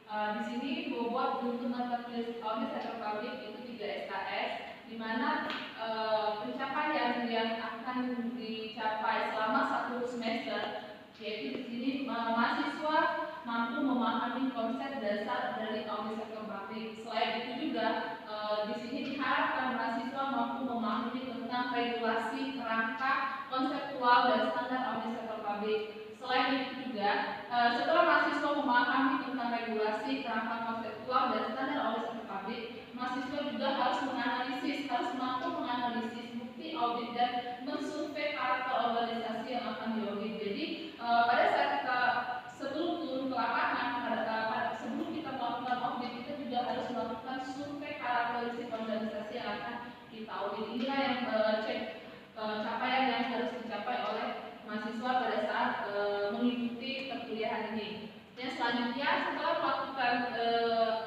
Di sini bobot untuk mata kuliah audit sektor publik itu 3 SKS, di mana pencapaian yang akan dicapai selama 1 semester, yaitu di sini mahasiswa mampu memahami konsep dasar dari audit sektor publik. Selain itu juga di sini diharapkan mahasiswa mampu memahami tentang regulasi, kerangka, konseptual dan standar audit sektor publik. Selain itu juga setelah mahasiswa memahami tentang regulasi, kerangka konseptual dan standar audit sektor publik, mahasiswa juga harus mampu menganalisis bukti audit dan mensurvei karakter organisasi yang akan diaudit. Jadi pada saat kita sebelum turun ke lapangan, sebelum kita melakukan audit, kita juga harus melakukan survei karakteristik organisasi yang akan kita audit. Inilah yang capaian yang harus dicapai oleh mahasiswa pada saat mengikuti perkuliahan ini. Yang selanjutnya, setelah melakukan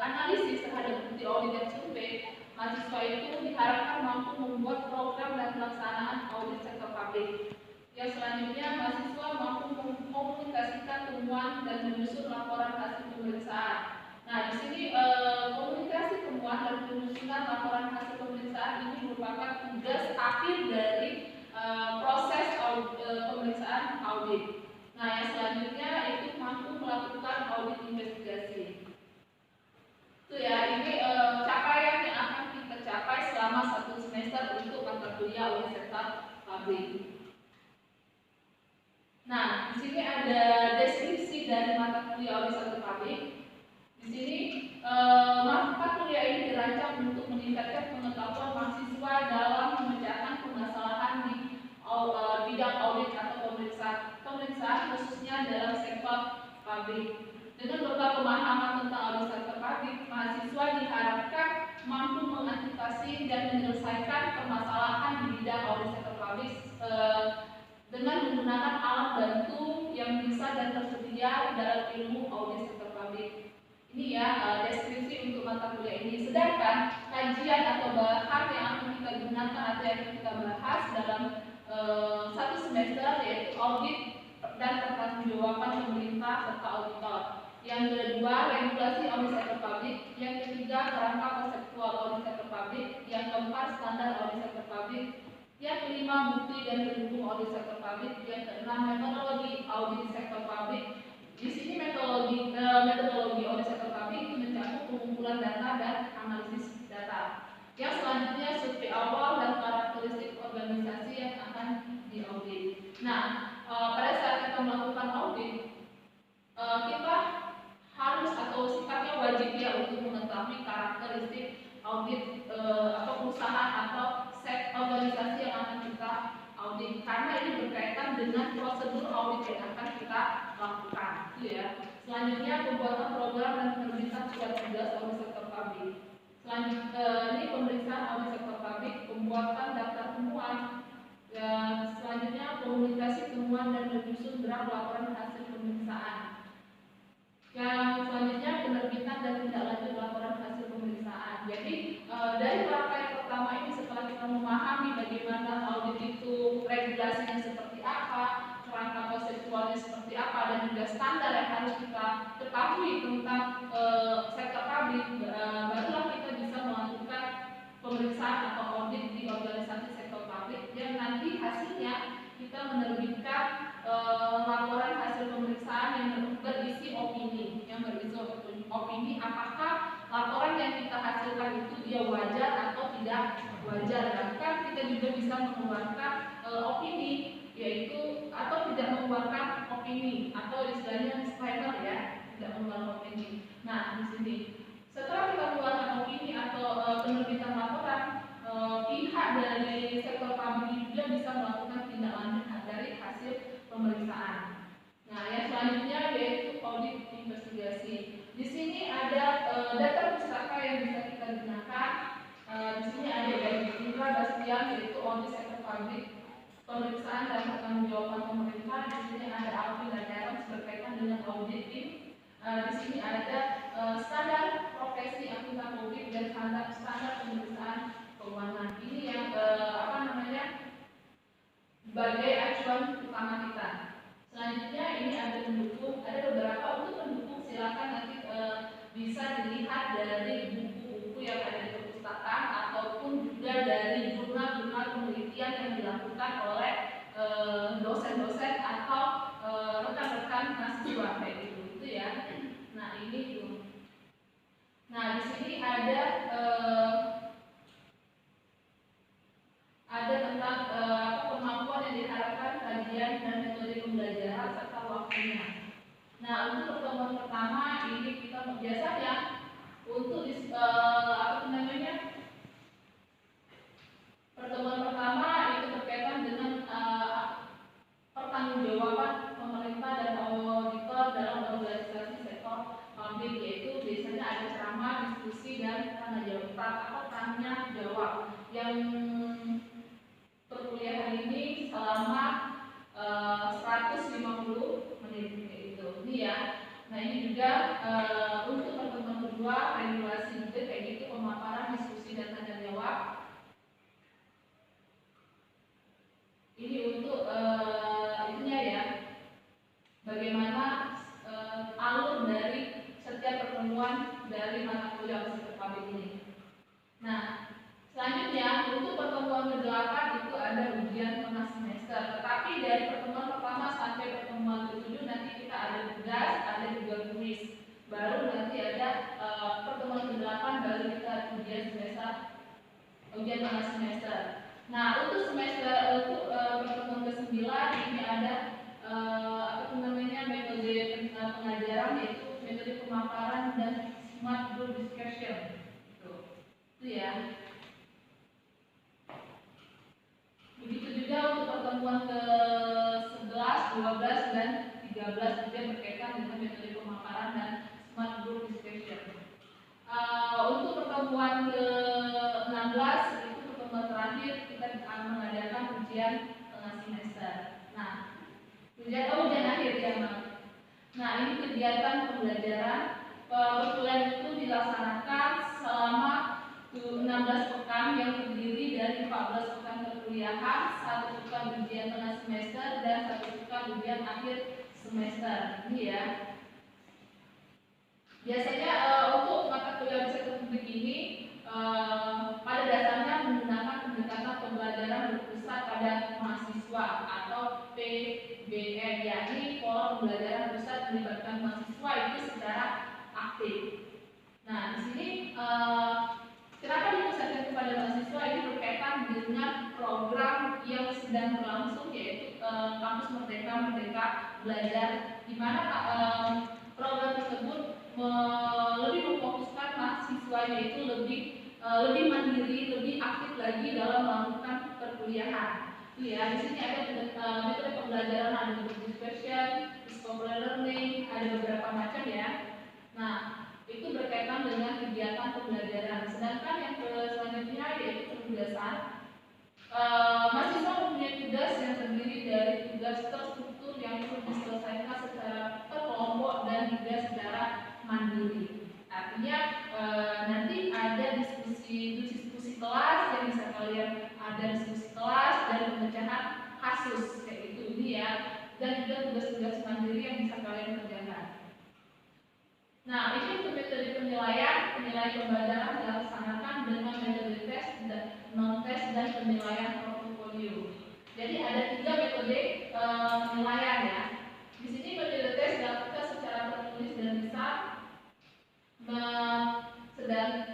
analisis terhadap bukti audit dan survei, mahasiswa itu diharapkan mampu membuat program dan pelaksanaan audit sektor publik. Yang selanjutnya, mahasiswa mampu mengkomunikasikan temuan dan menyusun laporan hasil pemeriksaan. Nah, di sini komunikasi temuan dan penyusunan laporan hasil pemeriksaan ini merupakan tugas akhir dari proses pemeriksaan audit. Nah, yang selanjutnya itu mampu melakukan audit investigasi. Itu ya, ini capaian yang akan kita capai selama 1 semester untuk mata kuliah audit sektor publik. Nah, di sini ada deskripsi dari mata kuliah audit sektor publik. Di sini mata kuliah ini dirancang untuk meningkatkan pengetahuan mahasiswa dalam memecahkan permasalahan di bidang audit atau pemeriksaan khususnya dalam sektor publik. Dengan beberapa pemahaman tentang audit sektor publik, mahasiswa diharapkan mampu mengantisipasi dan menyelesaikan permasalahan di bidang audit sektor publik dengan menggunakan alat bantu yang bisa dan tersedia dalam ilmu audit sektor publik. Ini ya deskripsi untuk mata kuliah ini. Sedangkan kajian atau bahan yang akan kita gunakan atau yang kita bahas dalam 1 semester yaitu audit dan pertanggungjawaban pemerintah serta auditor. Yang kedua, regulasi audit sektor publik. Yang ketiga, kerangka konseptual audit sektor publik. Yang keempat, standar audit sektor publik. Yang kelima, bukti dan pendukung audit sektor publik. Yang keenam, metodologi audit sektor publik. Di sini metodologi audit sektor publik itu mencakup pengumpulan data dan analisis data. Yang selanjutnya, survei awal dan karakteristik organisasi yang akan diaudit. Nah, pada saat kita melakukan audit, kita harus atau sifatnya wajib ya untuk mengetahui karakteristik audit atau perusahaan atau set organisasi yang akan kita audit, karena ini berkaitan dengan prosedur audit yang akan kita lakukan, itu ya. Selanjutnya, pembuatan program dan penerbitan surat tugas audit sektor publik. Selanjutnya, ini pemeriksaan audit sektor publik, pembuatan daftar temuan. Selanjutnya, komunikasi temuan dan menyusun draft laporan hasil pemeriksaan. Yang selanjutnya, penerbitan dan tindak lanjut laporan hasil pemeriksaan. Jadi dari langkah yang pertama ini, setelah kita memahami bagaimana audit itu regulasinya seperti apa, kerangka konseptualnya seperti apa, dan juga standar yang harus kita ketahui tentang sektor publik, barulah kita bisa melakukan pemeriksaan atau audit di organisasi sektor publik yang nanti hasilnya kita menerbitkan laporan hasil pemeriksaan yang berisi opini, apakah laporan yang kita hasilkan itu dia wajar atau tidak wajar. Bahkan kita juga bisa mengeluarkan opini, yaitu atau tidak mengeluarkan opini, atau istilahnya disclaimer ya, tidak mengeluarkan opini. Nah, di sini setelah kita mengeluarkan opini atau penerbitan laporan, pihak dari sektor publik juga bisa melakukan tindak lanjut dari hasil pemeriksaan. Nah, yang selanjutnya yaitu audit investigasi. Di sini ada data pustaka yang bisa kita gunakan. Di sini ada dari Indra Bastian yaitu audit sektor publik, pemeriksaan dan pertanggungjawaban pemerintah. Di sini ada Alvin dan Aaron berkaitan dengan auditing. Di sini ada standar profesi akuntan publik dan standar pemeriksaan keuangan. Ini yang sebagai acuan utama kita. Selanjutnya ini ada beberapa untuk pendukung, silakan nanti bisa dilihat dari buku-buku yang ada di perpustakaan ataupun juga dari jurnal-jurnal penelitian yang dilakukan oleh dosen-dosen atau rekan-rekan mahasiswa kayak gitu itu ya. Nah ini tuh. Nah di sini ada tentang kemampuan yang diharapkan, kajian dan metode pembelajaran serta waktunya. Nah untuk pertemuan pertama ini kita biasanya untuk pertemuan pertama itu berkaitan dengan pertanggungjawaban pemerintah dan auditor dalam organisasi sektor publik, yaitu biasanya ada ceramah, diskusi dan tanya jawab yang perkuliahan ini selama 150 menit itu. Ini ya. Nah ini juga untuk pertemuan kedua regulasi juga kayak gitu, pemaparan, diskusi dan tanya jawab. Ini untuk itunya ya, bagaimana alur dari setiap pertemuan dari mata kuliah organisasi publik ini. Nah selanjutnya untuk pertemuan ke-8 itu ada ujian tengah semester. Tetapi dari pertemuan pertama sampai pertemuan ke-7 nanti kita ada tugas, ada juga kuis. Baru nanti ada pertemuan ke-8 baru kita ujian tengah semester. Nah untuk pertemuan ke-9 ini ada metode pengajaran, yaitu metode pemaparan dan smart group discussion. Itu ya. Begitu juga untuk pertemuan ke-11, 12 dan 13 juga berkaitan dengan metode pemaparan dan smart group discussion. Untuk pertemuan ke-16 itu pertemuan terakhir kita mengadakan ujian tengah semester. Nah, ujian akhir ya, Mas. Nah, ini kegiatan pembelajaran perkuliahan itu dilaksanakan selama 16 pekan yang terdiri dari 14 pekan perkuliahan, 1 pekan ujian tengah semester dan 1 pekan ujian akhir semester. Ini ya. Biasanya untuk mata kuliah organisasi publik ini pada dasarnya menggunakan pendekatan pembelajaran berpusat pada mahasiswa atau PBM, yakni pola pembelajaran pusat melibatkan mahasiswa itu secara aktif. Nah di sini kenapa dipusatkan kepada mahasiswa, ini berkaitan dengan program yang sedang berlangsung, yaitu Kampus Merdeka Belajar, di mana program tersebut lebih memfokuskan mahasiswanya itu lebih mandiri, lebih aktif lagi dalam melakukan perkuliahan. Ya, di sini ada metode pembelajaran, ada group discussion, discovery learning, ada beberapa macam ya. Nah, itu berkaitan dengan kegiatan pembelajaran. Sedangkan yang selanjutnya yaitu penugasan. Mahasiswa mempunyai tugas yang terdiri dari tugas terstruktur yang perlu diselesaikan secara berkelompok dan juga secara mandiri. Artinya nanti ada diskusi kelas yang bisa kalian ada diskusi kelas dan pemecahan kasus kayak gitu ini ya, dan juga tugas-tugas mandiri yang bisa kalian kerjakan. Nah ini untuk metode penilaian pembelajaran dilaksanakan dengan metode tes, non tes dan penilaian portofolio. Jadi ada 3 metode penilaian ya. Di sini metode tes dilakukan secara tertulis dan lisan,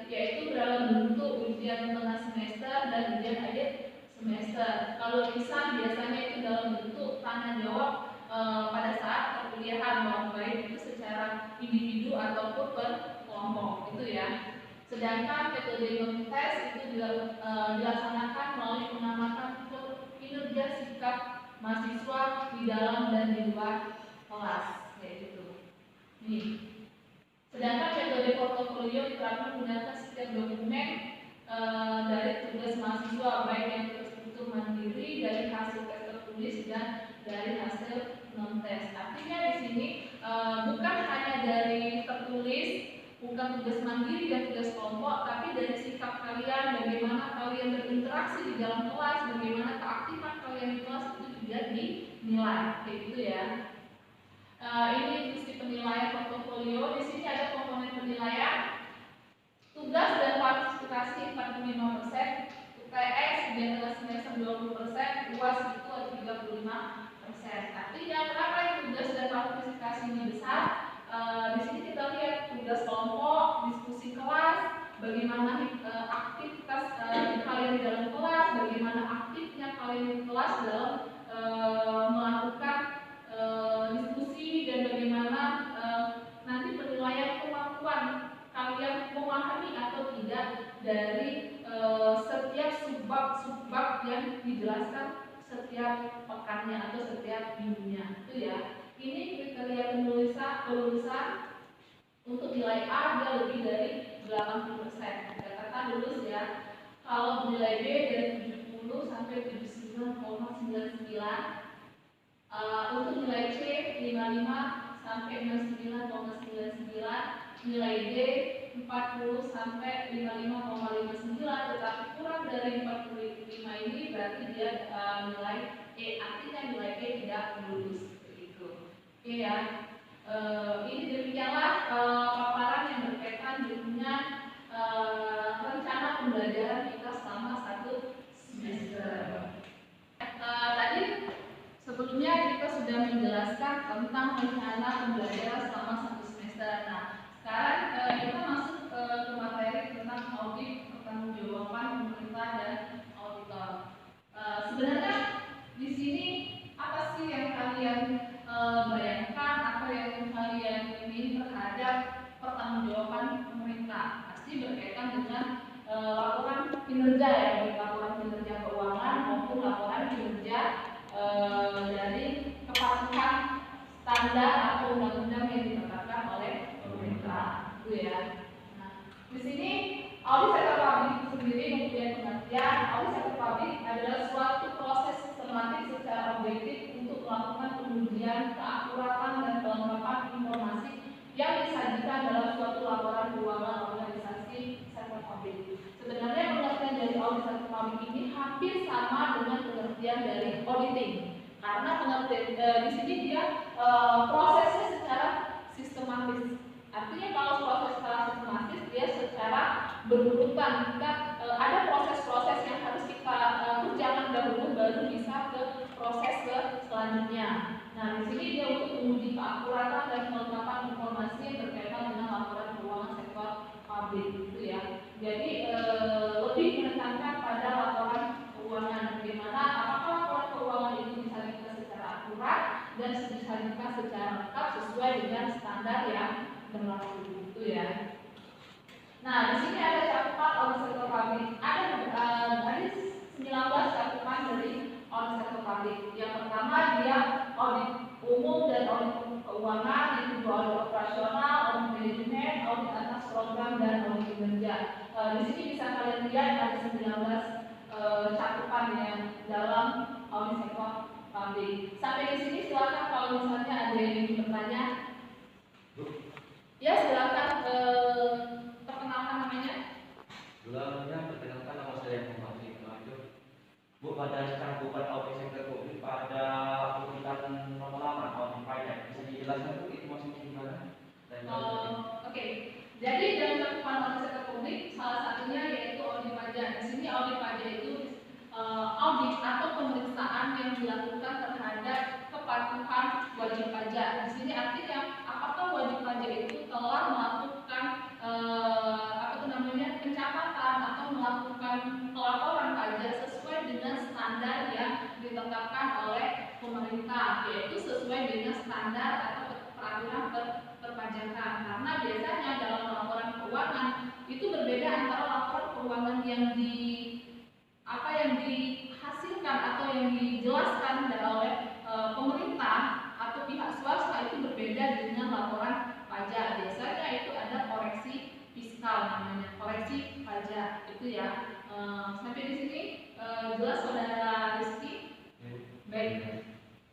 yaitu dalam bentuk ujian tengah semester dan ujian akhir semester. Kalau lisan biasanya itu dalam bentuk tanya jawab pada saat perkuliahan, baik itu secara individu ataupun per kelompok itu ya. Sedangkan metode non-tes itu dilaksanakan melalui pengamatan kinerja sikap mahasiswa di dalam dan di luar kelas kayak gitu. Nih. Sedangkan metode portofolio diterapkan menggunakan setiap dokumen dari tugas mahasiswa, baik yang terstruktur mandiri dari hasil tes tertulis dan dari hasil non tes. Artinya di sini bukan hanya dari tertulis, bukan tugas mandiri dan tugas kelompok, tapi dari sikap kalian, bagaimana kalian berinteraksi di dalam kelas, bagaimana keaktifan kalian di kelas itu juga dinilai, kayak gitu ya. Ini diskusi penilaian portofolio. Di sini ada komponen penilaian tugas dan partisipasi 45%, UTS di atas semester 20%, UAS itu 35%. Artinya kenapa tugas dan partisipasi ini besar? Di sini kita lihat tugas kelompok, diskusi kelas, bagaimana aktivitas kalian di dalam kelas, bagaimana aktifnya kalian di kelas dalam melakukan diskusi, dan bagaimana nanti penilaian kemampuan kalian memahami atau tidak dari setiap subbab yang dijelaskan setiap pekannya atau setiap minggunya. Itu ya. Ini kriteria kelulusan untuk nilai A dia lebih dari 80%. Katakan lulus ya. Kalau nilai B dari 70 sampai 79,99, untuk nilai C 55 sampai 69,99, nilai D 40 sampai 55,59, tetapi kurang dari 45 ini berarti dia nilai E, artinya nilai E tidak lulus. Begitu. Oke ya. Ini demikianlah paparan yang berkaitan dengan rencana pembelajaran kita selama 1 semester. Tadi sebelumnya kita sudah menjelaskan tentang rencana pembelajaran selama 1 semester. Nah, sekarang kita masuk ke materi tentang audit pertanggungjawaban pemerintah dan auditor. Sebenarnya di sini apa sih yang kalian bayangkan, apa yang kalian ingin terhadap pertanggungjawaban pemerintah? Pasti berkaitan dengan laporan kinerja ya, baik laporan kinerja keuangan maupun laporan kinerja dari kepatuhan standar atau undang-undang yang ditetapkan oleh pemerintah, itu ya. Nah, di sini audit sektor publik itu sendiri mempunyai pengertian. Audit sektor publik adalah suatu proses sistematik secara objektif untuk melakukan pengujian keakuratan dan kelengkapan informasi yang disajikan dalam suatu laporan keuangan organisasi sektor publik. Sebenarnya pengertian dari audit sektor publik ini hampir sama dengan pengertian dari auditing, karena pengertian di sini dia prosesnya secara sistematis. Artinya kalau proses secara sistematis dia secara berurutan. Kita ada proses-proses yang harus kita kerjakan dahulu baru bisa ke proses selanjutnya. Nah, di sini dia untuk menguji keakuratan dan kelengkapan informasi yang berkaitan dengan laporan keuangan sektor publik, gitu ya. Jadi lebih menekankan pada laporan keuangan, bagaimana apakah laporan keuangan itu disajikan secara akurat dan disajikan secara lengkap sesuai dengan standar yang berlaku, gitu ya. Nah, di sini ada cakupan audit sektor publik. Ada 19 cakupan dari audit sektor publik. Yang pertama dia audit umum dan audit keuangan, yang kedua audit operasional, audit manajemen, audit atas program dan audit kinerja. Di sini bisa kalian lihat ada 19 cakupan yang dalam audit sektor publik. Sampai di sini silakan kalau misalnya ada yang ingin bertanya. Ya, silakan perkenalkan namanya. Perkenalkan nama saya Muhammad Iqbal. Bu, pada cakupan audit sektor publik pada urutan nomor 8 audit pajak, bisa dijelaskan Bu itu maksudnya gimana? Oke. Jadi dalam cakupan audit sektor publik salah satunya yaitu audit pajak. Di sini audit pajak itu audit atau pemeriksaan yang dilakukan terhadap kepatuhan wajib pajak. Di sini artinya apakah wajib pajak itu telah melakukan pencatatan atau melakukan pelaporan pajak sesuai dengan standar yang ditetapkan oleh pemerintah, yaitu sesuai dengan standar atau peraturan perpajakan. Karena biasanya dalam laporan keuangan itu berbeda antara laporan keuangan yang dihasilkan atau yang dijelaskan oleh pemerintah atau pihak swasta, itu berbeda dengan laporan pajak. Biasanya itu ada koreksi fiskal namanya, koreksi pajak, itu ya. Sampai di sini jelas saudara Rizky? Baik.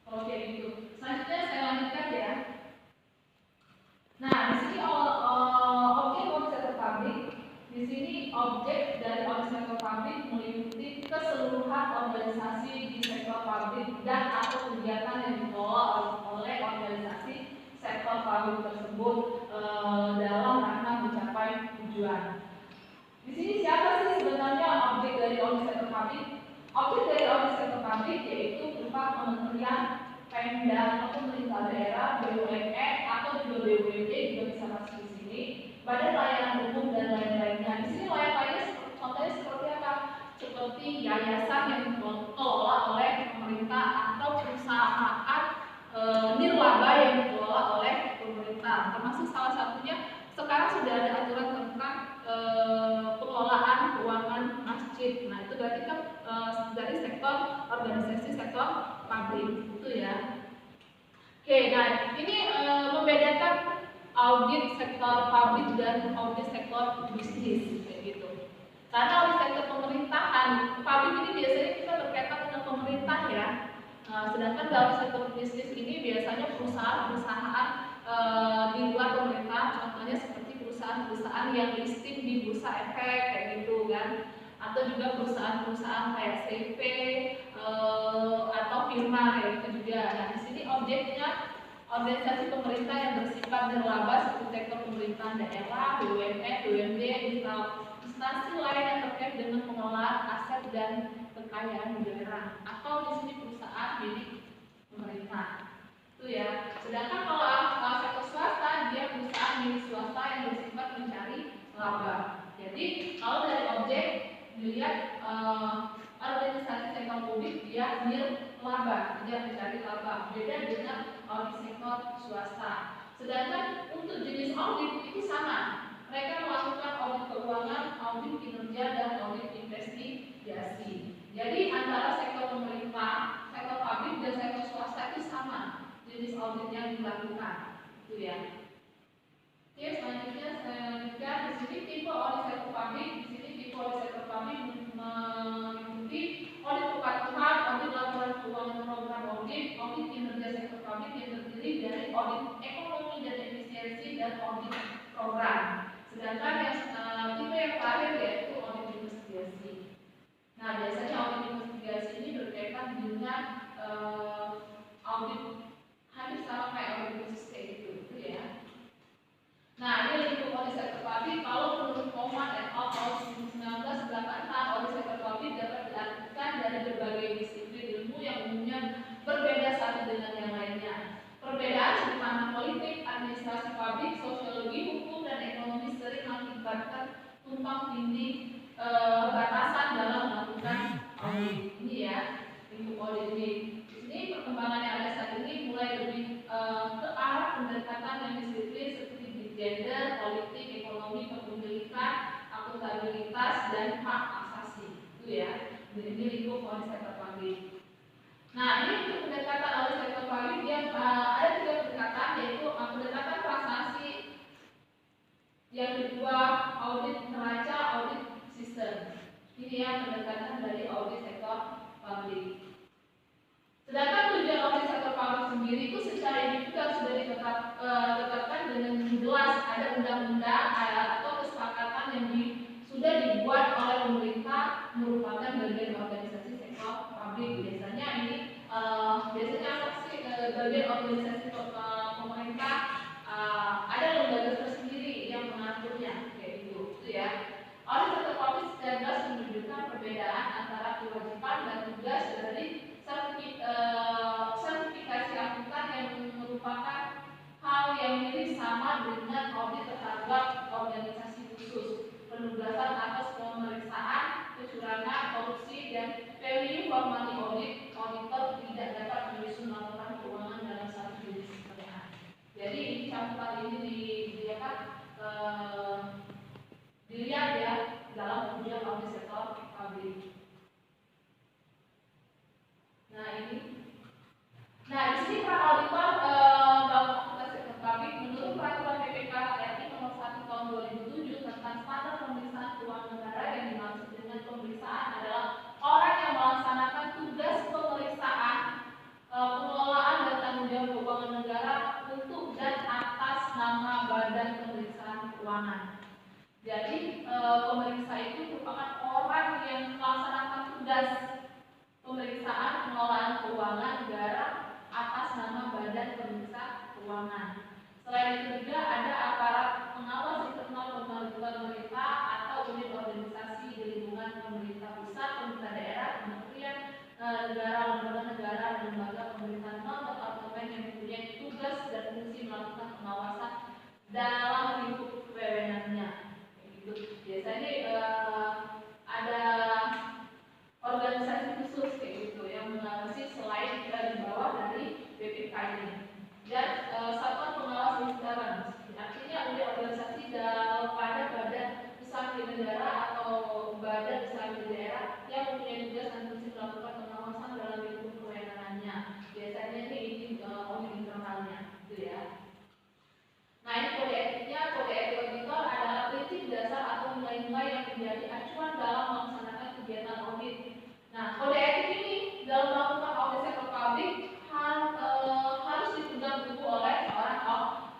Kalau kayak gitu, selanjutnya saya lanjutkan ya. Nah, di sini objek audit sektor publik. Di sini objek dari audit sektor publik meliputi keseluruhan organisasi di sektor publik dan atau kegiatan yang dikelola oleh organisasi sektor publik tersebut dalam rangka audit sektor publik. Objek dari audit sektor publik yaitu berupa kementerian, Pemda atau pemerintah daerah, BUMN atau juga BUMD juga bisa masuk di sini, badan layanan umum dan lain-lainnya. Di sini lain-lainnya contohnya seperti apa? Seperti yayasan yang dikelola oleh pemerintah atau perusahaan nirlaba yang dikelola oleh pemerintah. Termasuk salah satunya sekarang sudah ada aturan tentang pengelolaan keuangan masjid. Nah, itu berarti kan dari sektor organisasi sektor publik itu ya. Oke, nah ini membedakan audit sektor publik dan audit sektor bisnis kayak gitu. Karena audit sektor pemerintahan, publik ini biasanya kita berkaitan dengan pemerintah ya. Sedangkan dalam sektor bisnis ini biasanya perusahaan-perusahaan di luar pemerintah, contohnya seperti perusahaan-perusahaan yang listing di bursa efek kayak gitu kan, atau juga perusahaan-perusahaan kayak CV atau firma kayak gitu juga. Nah di sini objeknya organisasi pemerintah yang bersifat nirlaba seperti sektor pemerintahan daerah, BUMN, BUMD, instansi lain yang terkait dengan pengelolaan aset dan kekayaan negara, atau di sini perusahaan milik pemerintah. Itu ya. Sedangkan kalau sektor swasta dia perusahaan milik swasta yang bersifat mencari laba. Jadi kalau dari objek dilihat organisasi sektor publik dia nirlaba, dia mencari laba. Beda dengan audit sektor swasta. Sedangkan untuk jenis audit itu sama. Mereka melakukan audit keuangan, audit kinerja, dan audit investigasi. Jadi antara sektor pemerintah, sektor publik, dan sektor swasta itu sama jenis audit yang dilakukan, itu ya. Oke, selanjutnya saya lanjutkan di sini tipe audit sektor publik. Di sini tipe audit sektor publik meliputi audit kepatuhan, audit laporan keuangan program audit, audit kinerja sektor publik yang terdiri dari audit ekonomi dan efisiensi dan audit program. Sedangkan yang tipe yang terakhir yaitu audit investigasi. Nah, biasanya audit investigasi ini berkaitan dengan audit hampir sama kayak audit khusus kayak gitu ya. Nah, ini lingkup audit sektor publik. Kalau menurut Coleman et al. Tahun 1986, audit sektor publik dapat diartikan dari berbagai disiplin ilmu yang umumnya berbeda satu dengan yang lainnya. Perbedaan sudut pandang politik, administrasi publik, sosiologi, hukum, dan ekonomi sering mengakibatkan tumpang tindih batasan dalam melakukan audit. Ini ya, lingkup audit ini. Di sini perkembangan yang ada saat ini mulai lebih ke arah pendekatan yang disiplin seperti gender, politik, ekonomi, kepemilikan, akuntabilitas, dan hak asasi. Itu ya, ini lingkup audit sektor publik. Nah, ini untuk pendekatan audit sektor publik yang ada 3 pendekatan, yaitu pendekatan transaksi, yang kedua audit neraca, audit sistem. Ini yang pendekatan dari audit sektor publik. Sedangkan tujuan audit sektor publik sendiri itu secara individual sudah ditetapkan dengan jelas, ada undang-undang atau kesepakatan yang sudah dibuat oleh pemerintah merupakan bagian organisasi sektor publik. Biasanya ini biasanya apa sih bagian organisasi pemerintah ada lembaga tersendiri yang mengaturnya kayak gitu, itu ya. Audit sektor publik secara jelas menunjukkan perbedaan antara kewajiban dan tugas dari sertifikasi akuntan yang merupakan hal yang mirip sama dengan audit terhadap organisasi khusus, penugasan atas pemeriksaan kecurangan, korupsi, dan value for money audit. Auditor tidak dapat menyusun laporan keuangan dalam satu jenis pekerjaan. Jadi ini campuran ini dilihat ya dalam ujian audit sektor publik. Nah ini, di sini peran auditor dalam audit sektor publik menurut peraturan PPK RI nomor 1 tahun 2007 tentang standar pemeriksaan keuangan negara, yang dimaksud dengan pemeriksaan adalah orang yang melaksanakan tugas pemeriksaan pengelolaan dan tanggung jawab keuangan negara untuk dan atas nama badan pemeriksaan keuangan. Jadi pemeriksa itu merupakan orang yang melaksanakan tugas pemeriksaan pengelolaan keuangan negara atas nama badan pemeriksa keuangan. Selain itu juga ada aparat pengawas internal pemerintah atau unit organisasi di lingkungan pemerintah pusat, berfungsi melakukan pengawasan dalam lingkup kewenangannya. Gitu. Biasanya ada organisasi khusus kayak gitu yang mengawasi selain di bawah dari BPK ini. Dan satuan pengawas insurans, artinya ada organisasi pada badan usaha milik negara atau badan usaha milik daerah yang mempunyai tugas dan fungsi melakukan pengawasan dalam lingkup kewenangannya. Biasanya ini audit internalnya, gitu ya. Nah, ini kode etiknya. Kode etik auditor adalah prinsip dasar atau nilai-nilai yang menjadi acuan dalam melaksanakan kegiatan audit. Nah, kode etik ini dalam melakukan audit sektor publik harus dipegang teguh oleh seorang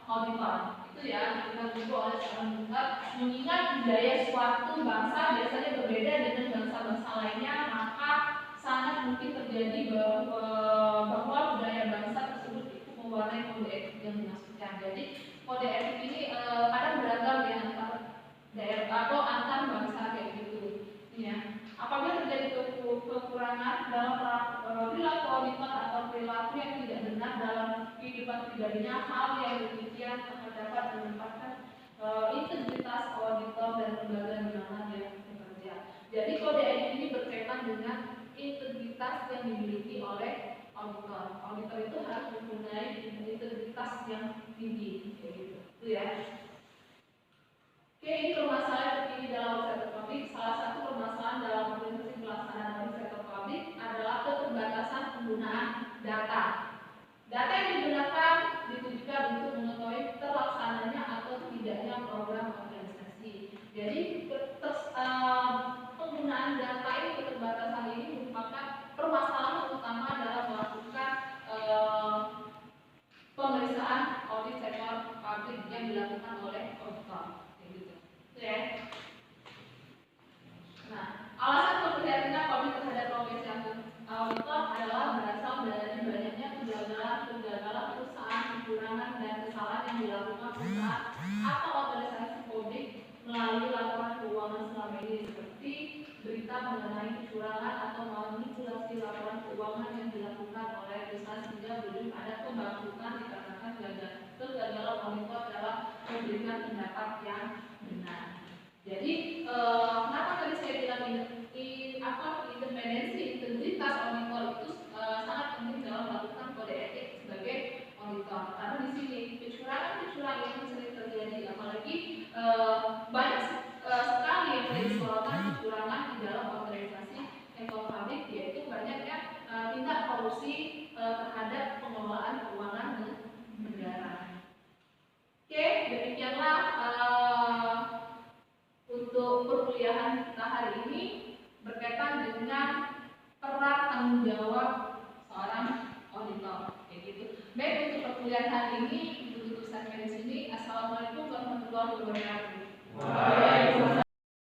auditor. Itu ya, dipegang teguh oleh seorang auditor. Mengingat budaya suatu bangsa biasanya berbeda dengan bangsa-bangsa lainnya, maka sangat mungkin terjadi bahwa budaya bangsa tersebut itu mewarnai kode etik yang dimaksudkan. Jadi kode etik ini kadang beragam ya antar daerah atau antar bangsa kayak gitu. Ya. Apabila terjadi kekurangan dalam perilaku auditor atau perilaku yang tidak benar dalam kehidupan pribadinya, hal yang demikian akan dapat menempatkan integritas auditor dan lembaga di mana dia bekerja. Jadi kode etik ini berkaitan dengan integritas yang dimiliki oleh auditor. Auditor itu harus mempunyai integritas yang tinggi, kayak gitu. Itu ya. Oke, ini permasalahan terkini dalam sektor publik. Salah satu permasalahan dalam organisasi pelaksanaan audit sektor publik adalah keterbatasan penggunaan data. Data yang digunakan ditujukan untuk mengetahui terlaksananya atau tidaknya program organisasi. Jadi penggunaan data ini, keterbatasan ini merupakan permasalahan utama dalam melakukan pemeriksaan audit sektor publik yang dilakukan oleh auditor. Ya. Nah, alasan keprihatinan publik terhadap profesi auditor adalah berasal dari banyaknya kegagalan perusahaan, kecurangan dan kesalahan yang dilakukan perusahaan atau organisasi publik melalui laporan keuangan selama ini, seperti berita mengenai kecurangan atau manipulasi laporan keuangan yang dilakukan oleh perusahaan sehingga belum ada pembangkrutan dikarenakan kegagalan auditor dalam memberikan pendapat yang benar. Jadi kenapa tadi saya bilang independensi, integritas auditor itu sangat penting dalam melakukan kode etik sebagai auditor. Karena di sini kecurangan yang sering terjadi, apalagi banyak sekali yang disorotan kecurangan di dalam organisasi sektor publik, yaitu banyaknya tindak korupsi terhadap pengelolaan keuangan negara. Oke, demikianlah untuk perkuliahan kita hari ini berkaitan dengan peran tanggung jawab seorang auditor. Kayak gitu. Baik, untuk perkuliahan hari ini untuk segmen di sini. Assalamualaikum warahmatullahi wabarakatuh.